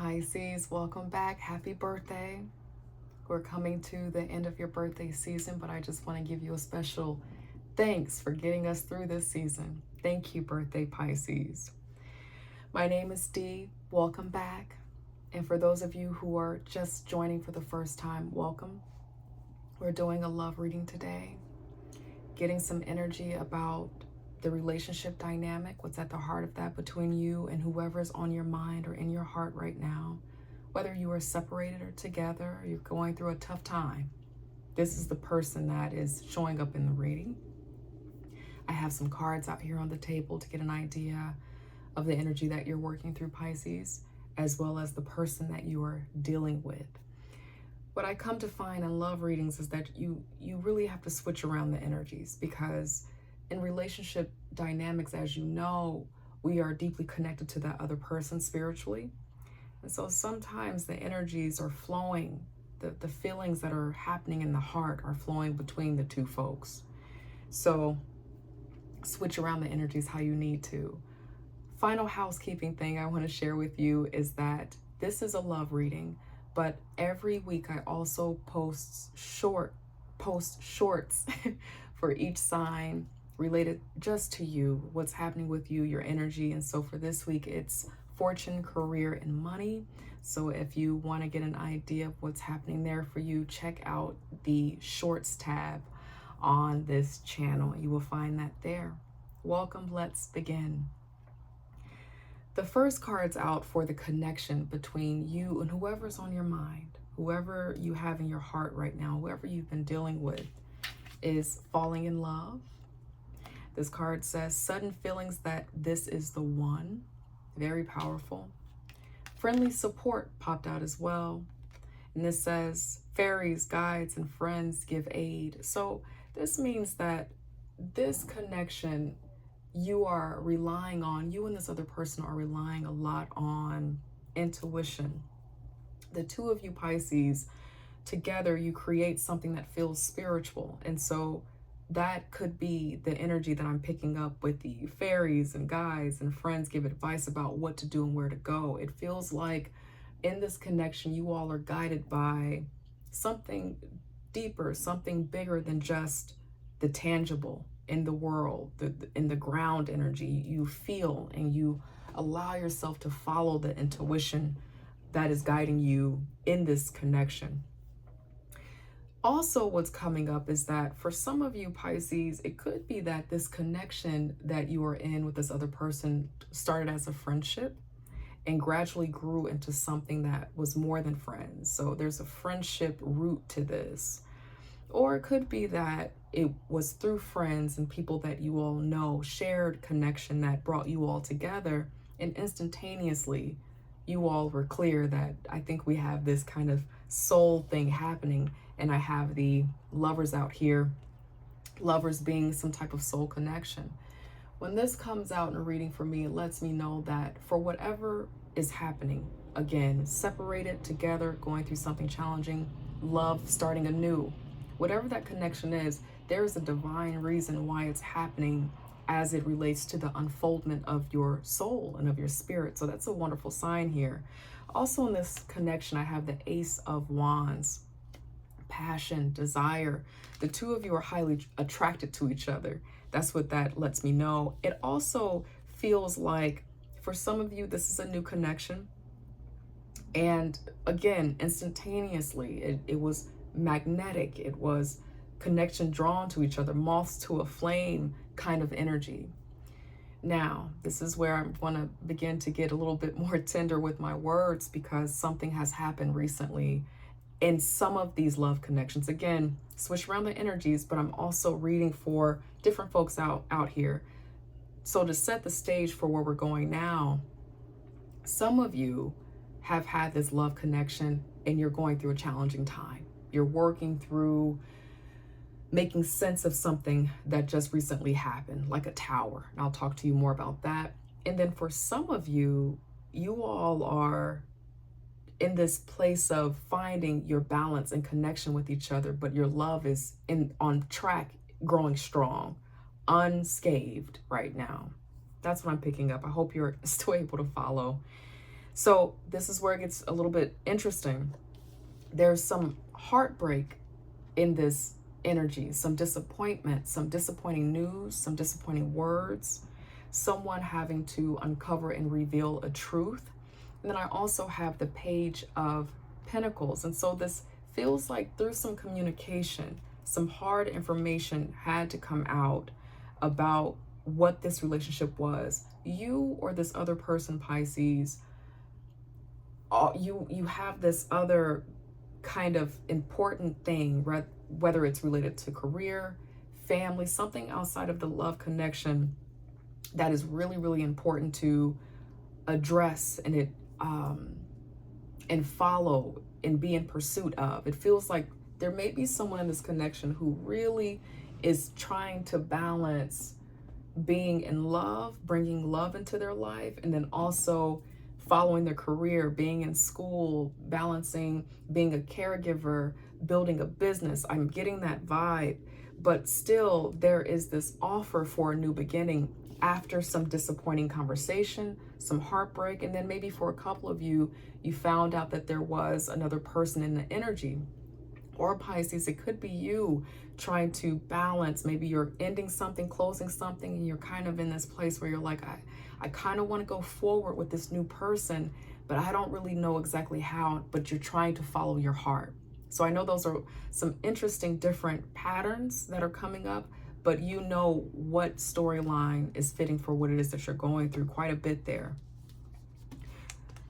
Pisces, welcome back. Happy birthday. We're coming to the end of your birthday season, but I just want to give you a special thanks for getting us through this season. Thank you, birthday Pisces. My name is Dee. Welcome back. And for those of you who are just joining for the first time, welcome. We're doing a love reading today, getting some energy about the relationship dynamic, what's at the heart of that between you and whoever's on your mind or in your heart right now. Whether you are separated or together, or you're going through a tough time, this is the person that is showing up in the reading. I have some cards out here on the table to get an idea of the energy that you're working through, Pisces, as well as the person that you are dealing with. What I come to find in love readings is that you really have to switch around the energies, because in relationship dynamics, as you know, we are deeply connected to that other person spiritually. And so sometimes the energies are flowing, the feelings that are happening in the heart are flowing between the two folks. So switch around the energies how you need to. Final housekeeping thing I want to share with you is that this is a love reading, but every week I also post shorts for each sign related just to you, what's happening with you, your energy. And so for this week, it's fortune, career, and money. So if you want to get an idea of what's happening there for you, check out the shorts tab on this channel. You will find that there. Welcome, let's begin. The first card's out for the connection between you and whoever's on your mind, whoever you have in your heart right now, whoever you've been dealing with is falling in love. This card says sudden feelings that this is the one. Very powerful. Friendly support popped out as well. And this says fairies, guides, and friends give aid. So this means that this connection, you are relying on, you and this other person are relying a lot on intuition. The two of you, Pisces, together you create something that feels spiritual. And so that could be the energy that I'm picking up with the fairies and guides and friends give advice about what to do and where to go. It feels like in this connection, you all are guided by something deeper, something bigger than just the tangible in the world, in the ground energy. You feel and you allow yourself to follow the intuition that is guiding you in this connection. Also, what's coming up is that for some of you, Pisces, it could be that this connection that you are in with this other person started as a friendship and gradually grew into something that was more than friends. So there's a friendship root to this. Or it could be that it was through friends and people that you all know, shared connection that brought you all together, and instantaneously you all were clear that I think we have this kind of soul thing happening. And I have the lovers out here, lovers being some type of soul connection. When this comes out in a reading for me, it lets me know that for whatever is happening, again, separated, together, going through something challenging, love, starting anew, whatever that connection is, there is a divine reason why it's happening as it relates to the unfoldment of your soul and of your spirit. So that's a wonderful sign here. Also in this connection, I have the Ace of Wands. Passion, desire. The two of you are highly attracted to each other. That's what that lets me know. It also feels like for some of you, this is a new connection. And again, instantaneously, it was magnetic. It was connection drawn to each other, moths to a flame kind of energy. Now, this is where I want to begin to get a little bit more tender with my words, because something has happened recently in some of these love connections. Again, switch around the energies, but I'm also reading for different folks out here. So to set the stage for where we're going now, some of you have had this love connection and you're going through a challenging time. You're working through making sense of something that just recently happened, like a tower. And I'll talk to you more about that. And then for some of you, you all are in this place of finding your balance and connection with each other, but your love is on track, growing strong, unscathed right now. That's what I'm picking up. I hope you're still able to follow. So this is where it gets a little bit interesting. There's some heartbreak in this energy, some disappointment, some disappointing news, some disappointing words, someone having to uncover and reveal a truth. And then I also have the Page of Pentacles. And so this feels like through some communication, some hard information had to come out about what this relationship was. You or this other person, Pisces, you have this other kind of important thing, whether it's related to career, family, something outside of the love connection that is really, really important to address and follow and be in pursuit of. It feels like there may be someone in this connection who really is trying to balance being in love, bringing love into their life, and then also following their career, being in school, balancing being a caregiver, building a business. I'm getting that vibe, but still there is this offer for a new beginning after some disappointing conversation, some heartbreak, and then maybe for a couple of you, you found out that there was another person in the energy. Or Pisces, it could be you trying to balance. Maybe you're ending something, closing something, and you're kind of in this place where you're like, I kind of want to go forward with this new person, but I don't really know exactly how, but you're trying to follow your heart. So I know those are some interesting different patterns that are coming up, but you know what storyline is fitting for what it is that you're going through. Quite a bit there.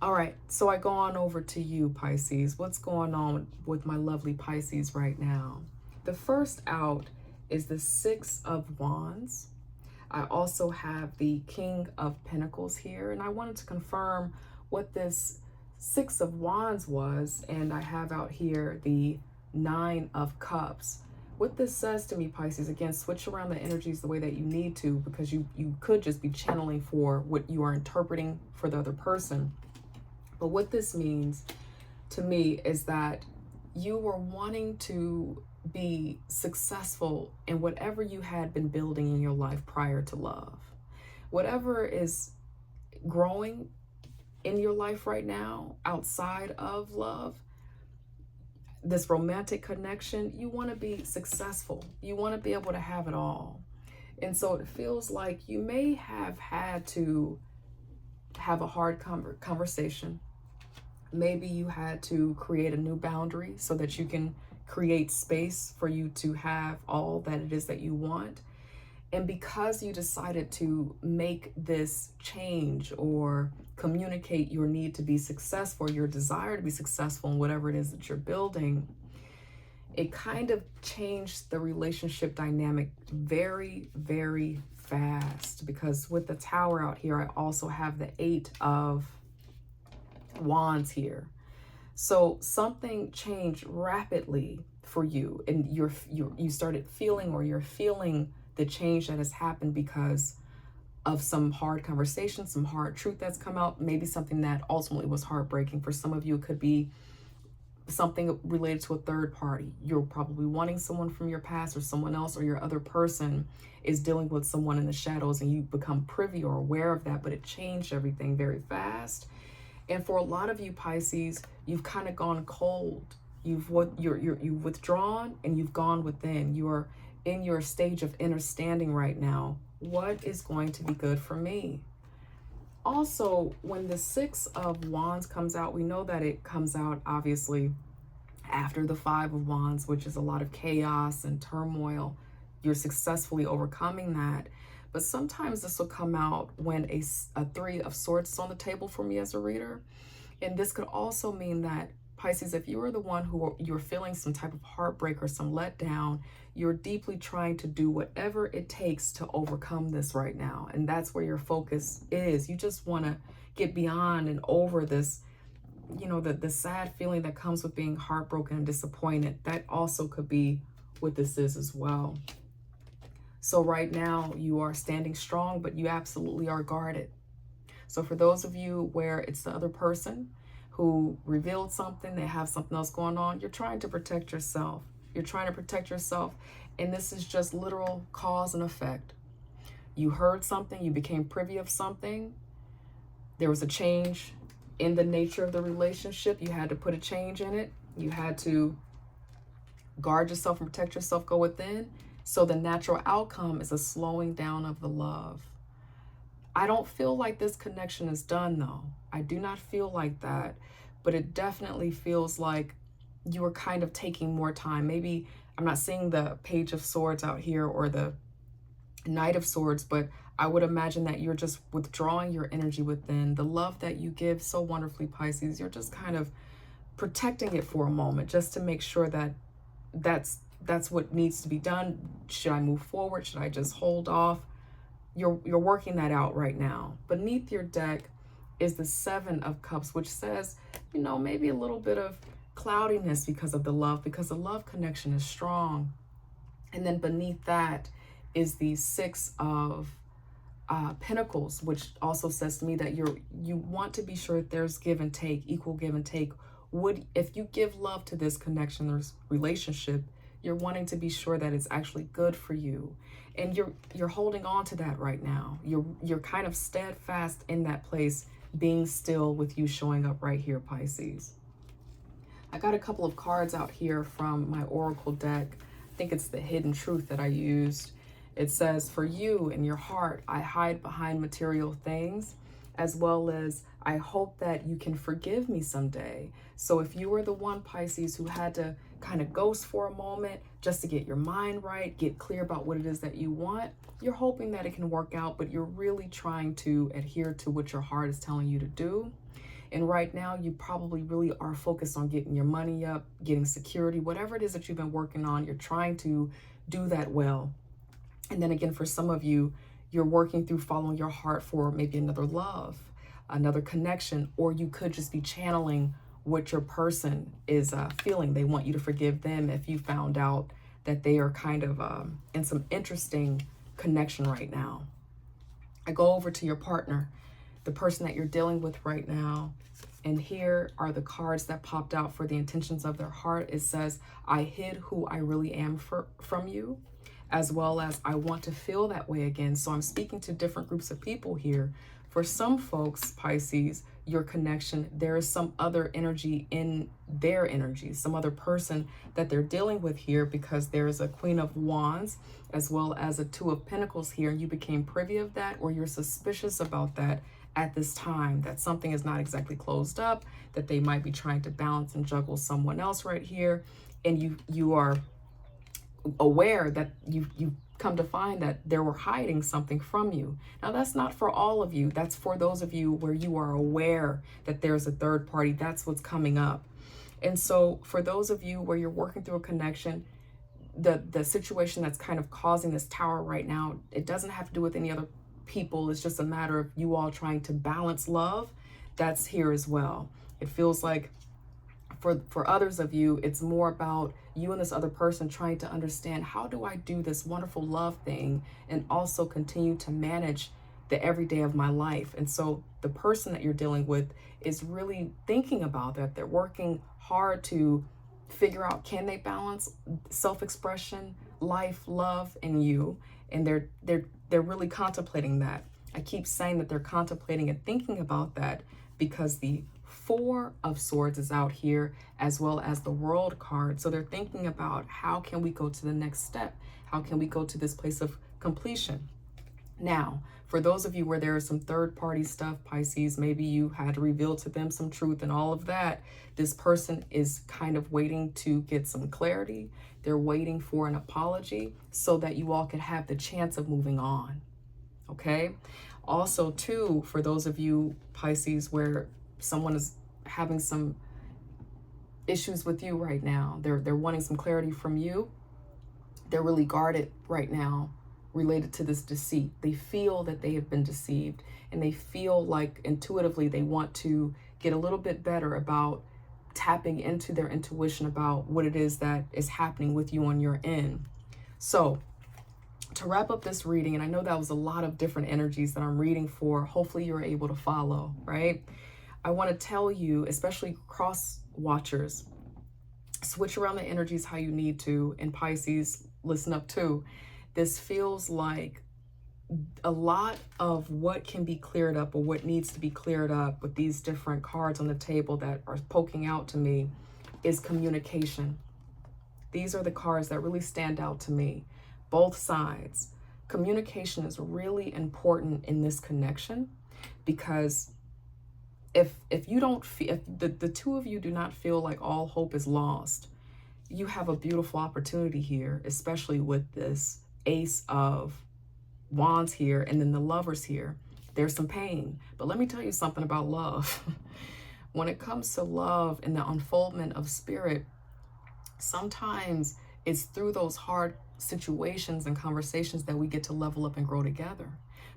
All right, so I go on over to you, Pisces. What's going on with my lovely Pisces right now? The first out is the Six of Wands. I also have the King of Pentacles here, and I wanted to confirm what this Six of Wands was, and I have out here the Nine of Cups. What this says to me, Pisces, again, switch around the energies the way that you need to, because you could just be channeling for what you are interpreting for the other person. But what this means to me is that you were wanting to be successful in whatever you had been building in your life prior to love. Whatever is growing in your life right now outside of love, this romantic connection, you want to be successful. You want to be able to have it all. And so it feels like you may have had to have a hard conversation. Maybe you had to create a new boundary so that you can create space for you to have all that it is that you want. And because you decided to make this change or communicate your need to be successful, your desire to be successful in whatever it is that you're building, it kind of changed the relationship dynamic very, very fast. Because with the Tower out here, I also have the Eight of Wands here. So something changed rapidly for you, and you started feeling, or you're feeling the change that has happened because of some hard conversation, some hard truth that's come out, maybe something that ultimately was heartbreaking. For some of you, it could be something related to a third party. You're probably wanting someone from your past, or someone else, or your other person is dealing with someone in the shadows, and you become privy or aware of that, but it changed everything very fast. And for a lot of you, Pisces, you've kind of gone cold. You've withdrawn and you've gone within. You're in your stage of understanding right now. What is going to be good for me? Also, when the Six of Wands comes out, we know that it comes out obviously after the Five of Wands, which is a lot of chaos and turmoil. You're successfully overcoming that. But sometimes this will come out when a Three of Swords is on the table for me as a reader. And this could also mean that, Pisces, if you are the one who you're feeling some type of heartbreak or some letdown, you're deeply trying to do whatever it takes to overcome this right now. And that's where your focus is. You just want to get beyond and over this, you know, the sad feeling that comes with being heartbroken and disappointed. That also could be what this is as well. So right now you are standing strong, but you absolutely are guarded. So for those of you where it's the other person who revealed something, they have something else going on, you're trying to protect yourself. You're trying to protect yourself. And this is just literal cause and effect. You heard something, you became privy of something. There was a change. in the nature of the relationship, you had to put a change in it. You had to guard yourself and protect yourself, go within. So the natural outcome is a slowing down of the love. I don't feel like this connection is done though. I do not feel like that, but it definitely feels like you are kind of taking more time. Maybe I'm not seeing the Page of Swords out here or the Knight of Swords, but I would imagine that you're just withdrawing your energy within. The love that you give so wonderfully, Pisces, you're just kind of protecting it for a moment just to make sure that that's what needs to be done. Should I move forward? Should I just hold off? You're working that out right now. Beneath your deck is the Seven of Cups, which says, you know, maybe a little bit of cloudiness because of the love, because the love connection is strong. And then beneath that is the Six of Pentacles, which also says to me that you want to be sure that there's give and take, equal give and take. If you give love to this connection, this relationship, you're wanting to be sure that it's actually good for you, and you're holding on to that right now. You're kind of steadfast in that place, being still, with you showing up right here, Pisces. I got a couple of cards out here from my oracle deck. I think it's the Hidden Truth that I used. It says, for you in your heart, I hide behind material things, as well as I hope that you can forgive me someday. So if you were the one, Pisces, who had to kind of ghost for a moment just to get your mind right, get clear about what it is that you want, you're hoping that it can work out, but you're really trying to adhere to what your heart is telling you to do. And right now, you probably really are focused on getting your money up, getting security, whatever it is that you've been working on, you're trying to do that well. And then again, for some of you, you're working through following your heart for maybe another love, another connection, or you could just be channeling what your person is feeling. They want you to forgive them if you found out that they are kind of in some interesting connection right now. I go over to your partner, the person that you're dealing with right now, and here are the cards that popped out for the intentions of their heart. It says, I hid who I really am from you, as well as I want to feel that way again. So I'm speaking to different groups of people here. For some folks, Pisces, your connection, there is some other energy in their energy, some other person that they're dealing with here, because there's a Queen of Wands as well as a Two of Pentacles here. You became privy of that, or you're suspicious about that at this time, that something is not exactly closed up, that they might be trying to balance and juggle someone else right here. And you are aware that you come to find that they were hiding something from you. Now, that's not for all of you. That's for those of you where you are aware that there's a third party. That's what's coming up. And so for those of you where you're working through a connection, the situation that's kind of causing this tower right now, it doesn't have to do with any other people. It's just a matter of you all trying to balance love. That's here as well. It feels like for others of you, it's more about you and this other person trying to understand, how do I do this wonderful love thing and also continue to manage the everyday of my life? And so the person that you're dealing with is really thinking about that. They're working hard to figure out, can they balance self-expression, life, love, and you? And they're really contemplating that. I keep saying that they're contemplating and thinking about that because the Four of Swords is out here, as well as the World card. So they're thinking about, how can we go to the next step? How can we go to this place of completion? Now, for those of you where there is some third-party stuff, Pisces, maybe you had to reveal to them some truth and all of that. This person is kind of waiting to get some clarity. They're waiting for an apology so that you all can have the chance of moving on. Okay? Also, too, for those of you, Pisces, where someone is having some issues with you right now, they're wanting some clarity from you. They're really guarded right now related to this deceit. They feel that they have been deceived, and they feel like intuitively they want to get a little bit better about tapping into their intuition about what it is that is happening with you on your end. So to wrap up this reading, and I know that was a lot of different energies that I'm reading for, hopefully you're able to follow, right? I want to tell you, especially cross watchers, switch around the energies how you need to. And Pisces, listen up too. This feels like a lot of what can be cleared up, or what needs to be cleared up with these different cards on the table that are poking out to me, is communication. These are the cards that really stand out to me. Both sides. Communication is really important in this connection, because if you don't feel, if the two of you do not feel like all hope is lost, you have a beautiful opportunity here, especially with this Ace of Wands here and then the Lovers here. There's some pain, but let me tell you something about love. When it comes to love and the unfoldment of spirit, sometimes it's through those hard situations and conversations that we get to level up and grow together,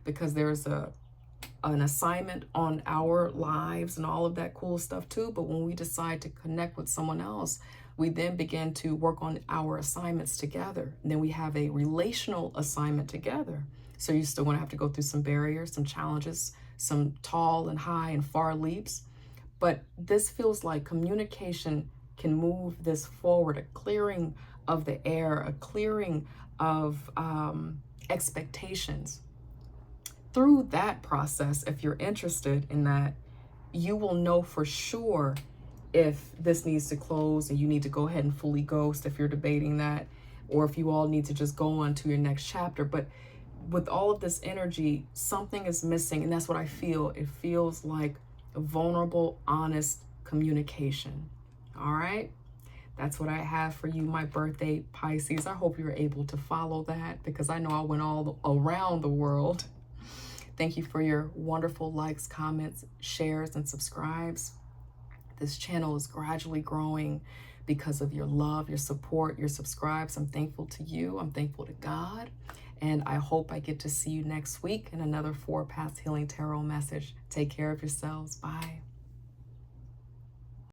because there's an assignment on our lives and all of that cool stuff too. But when we decide to connect with someone else, we then begin to work on our assignments together. And then we have a relational assignment together. So you still want to have to go through some barriers, some challenges, some tall and high and far leaps. But this feels like communication can move this forward, a clearing of the air, a clearing of expectations. Through that process, if you're interested in that, you will know for sure if this needs to close and you need to go ahead and fully ghost, if you're debating that, or if you all need to just go on to your next chapter. But with all of this energy, something is missing, and that's what I feel. It feels like vulnerable, honest communication. All right? That's what I have for you, my birthday Pisces. I hope you're able to follow that, because I know I went all around the world. Thank you for your wonderful likes, comments, shares, and subscribes. This channel is gradually growing because of your love, your support, your subscribes. I'm thankful to you. I'm thankful to God. And I hope I get to see you next week in another 4 Paths Healing Tarot message. Take care of yourselves. Bye.